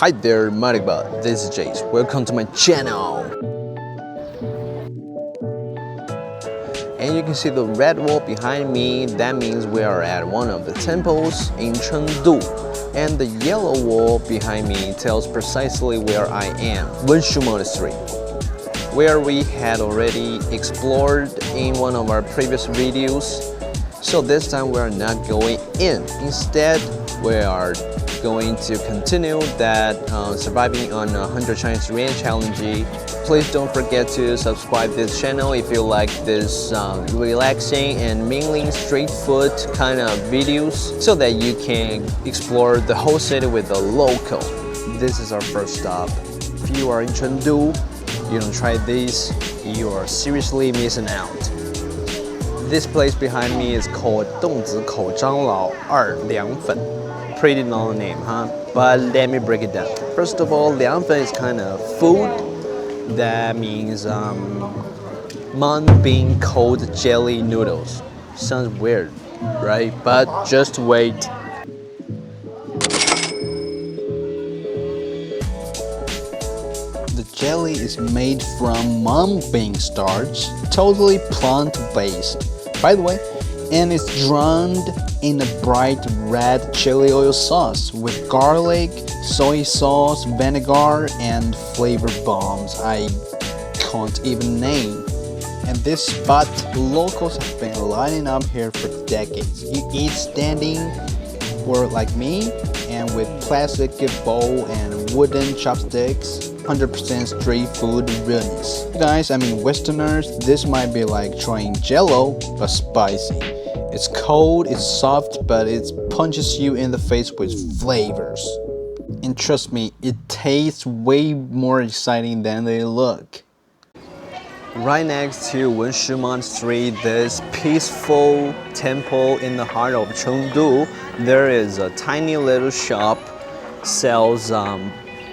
Hi there, Marikba. This is Jace. Welcome to my channel. And you can see the red wall behind me. That means we are at one of the temples in Chengdu. And the yellow wall behind me tells precisely where I am, Wenshu Monastery, where we had already explored in one of our previous videos. So this time we are not going in. Instead, we are going to continue that surviving on 100 Chinese Yuan challenge. Please don't forget to subscribe this channel if you like this relaxing and mainly street food kind of videos, so that you can explore the whole city with a local. This is our first stop. If you are in Chengdu, you don't try this, you are seriously missing out. This place behind me is called 洞子口张老二凉粉. Pretty long name, huh? But let me break it down. First of all, 凉粉 is kind of food. That means mung bean cold jelly noodles. Sounds weird, right? But just wait. The jelly is made from mung bean starch, totally plant-based, by the way, and it's drowned in a bright red chili oil sauce with garlic, soy sauce, vinegar, and flavor bombs I can't even name. And this spot, locals have been lining up here for decades. You eat standing or like me, and with plastic bowl and wooden chopsticks. 100% street food realness. Guys, I mean Westerners, this might be like trying jello, but spicy. It's cold, it's soft, but it punches you in the face with flavors. And trust me, it tastes way more exciting than they look. Right next to Wenshu Monastery, this peaceful temple in the heart of Chengdu, there is a tiny little shop sells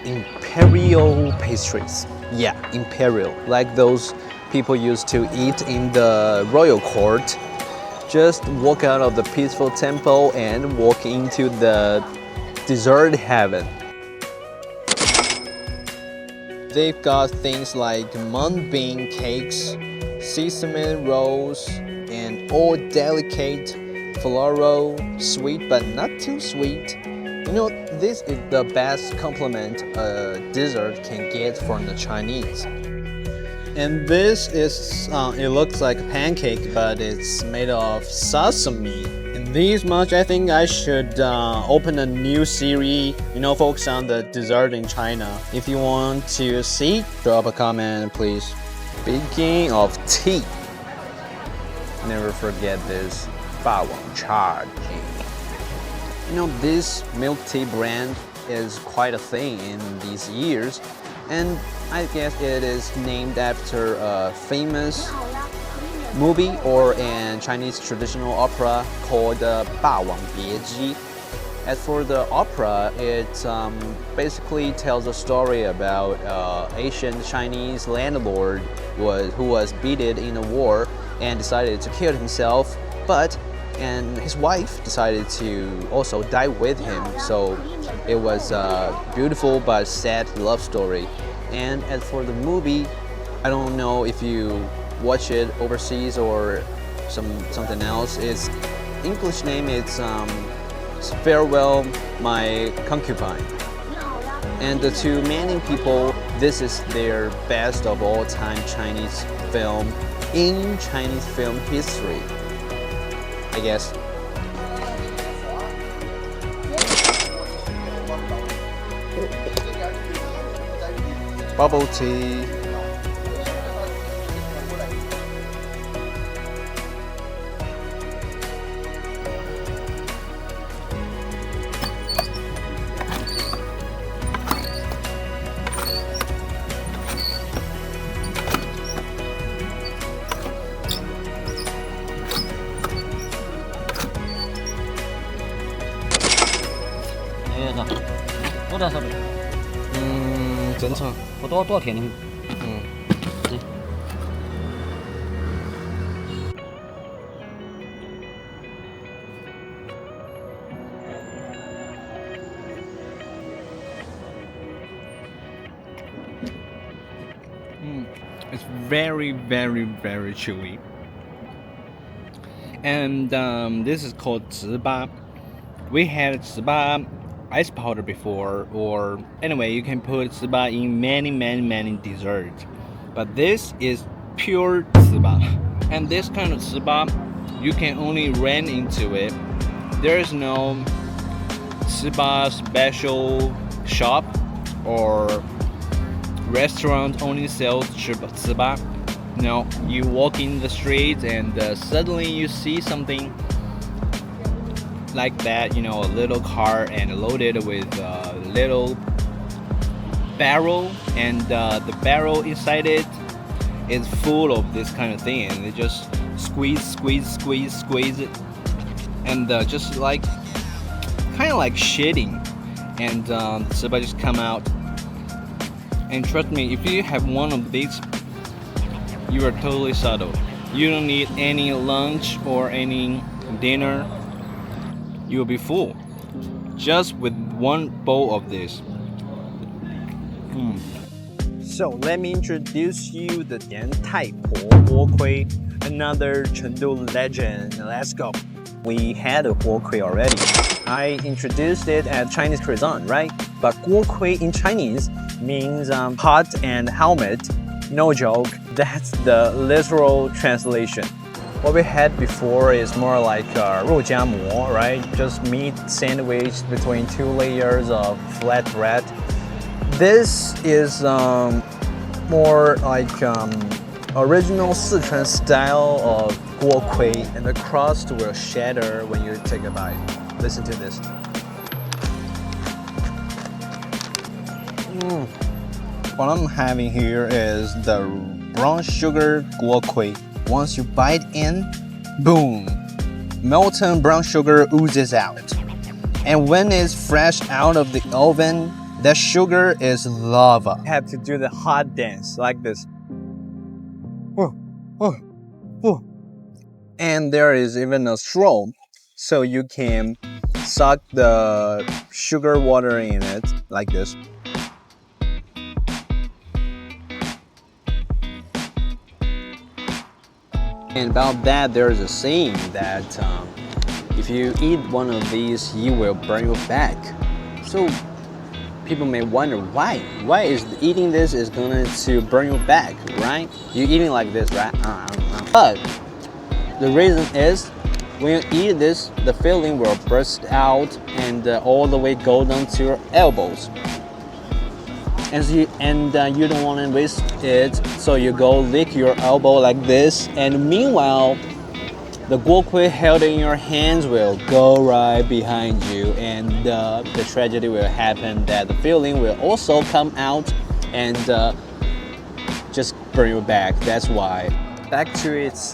imperial pastries. Yeah, imperial, like those people used to eat in the royal court. Just walk out of the peaceful temple and walk into the dessert heaven. They've got things like mung bean cakes, sesame rolls, and all delicate, floral, sweet but not too sweet. You know, this is the best compliment a dessert can get from the Chinese. And this is, it looks like a pancake, but it's made of sesame. And this much, I think I should open a new series, focus on the dessert in China. If you want to see, drop a comment, please. Speaking of tea, never forget this 霸王茶. This milk tea brand is quite a thing in these years, and I guess it is named after a famous movie or a Chinese traditional opera called 霸王别姬. As for the opera, it basically tells a story about ancient Chinese landlord who was beaten in a war and decided to kill himself, and his wife decided to also die with him. So it was a beautiful but sad love story. And as for the movie, I don't know if you watch it overseas or something else. Its English name is Farewell My Concubine. And to many people, this is their best of all time Chinese film in Chinese film history, I guess. Bubble tea. 괜찮아. 多少天呢？ It's very, very, very chewy. And this is called 糍粑. We had 糍粑ice powder before, or anyway, you can put 糍粑in many, many, many desserts. But this is pure 糍粑. And this kind of 糍粑, you can only run into it. There is no 糍粑special shop or restaurant only sells 糍粑. No, you walk in the street and suddenly you see something like that, you know, a little car and loaded with a little barrel, and the barrel inside it is full of this kind of thing, and they just squeeze it, and just like kind of like shitting, and the 糍粑 just come out. And trust me, if you have one of these, you are totally settled. You don't need any lunch or any dinner. You will be full just with one bowl of this. So let me introduce you the 点太婆锅盔, another Chengdu legend. Let's go. We had a 锅盔 already. I introduced it as Chinese croissant, right? But 锅盔 in Chinese means pot and helmet. No joke, that's the literal translation. What we had before is more like 肉夹馍, right? Just meat sandwiched between two layers of flat bread. This is more like original Sichuan style of 锅盔, and the crust will shatter when you take a bite. Listen to this. What I'm having here is the brown sugar 锅盔. Once you bite in, boom, molten brown sugar oozes out. And when it's fresh out of the oven, that sugar is lava. You have to do the hot dance like this. And there is even a straw, so you can suck the sugar water in it like this. And about that, there's a saying that if you eat one of these, you will burn your back. So people may wonder why. Why is eating this is going to burn your back, right? You're eating like this, right? But the reason is when you eat this, the filling will burst out and all the way go down to your elbows. And you don't want to waste it, so you go lick your elbow like this, and meanwhile the 锅盔 held in your hands will go right behind you, and the tragedy will happen that the filling will also come out and just burn your back. That's why. Back to its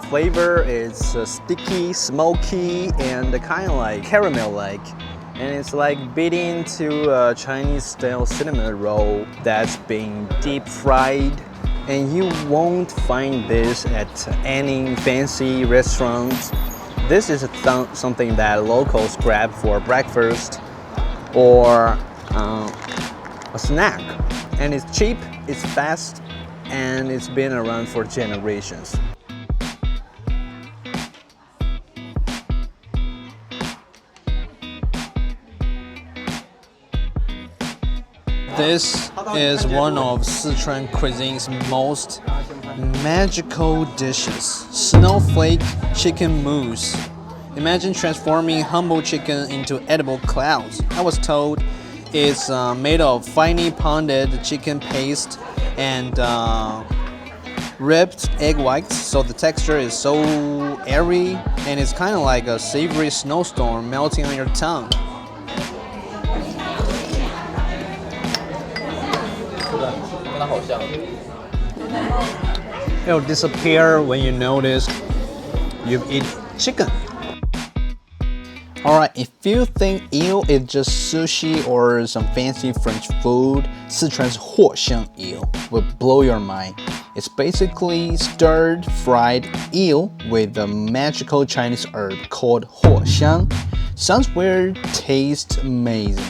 flavor, it's sticky, smoky, and kind of like caramel-like. And it's like beating to a Chinese-style cinnamon roll that's been deep fried. And you won't find this at any fancy restaurant. This is something that locals grab for breakfast or a snack. And it's cheap, it's fast, and it's been around for generations. This is one of Sichuan cuisine's most magical dishes, snowflake chicken mousse. Imagine transforming humble chicken into edible clouds. I was told it's made of finely pounded chicken paste and ripped egg whites, so the texture is so airy and it's kind of like a savory snowstorm melting on your tongue. It'll disappear when you notice you've eaten chicken. Alright, if you think eel is just sushi or some fancy French food, Sichuan's 火香 eel will blow your mind. It's basically stirred fried eel with a magical Chinese herb called 火香. Sounds weird, tastes amazing.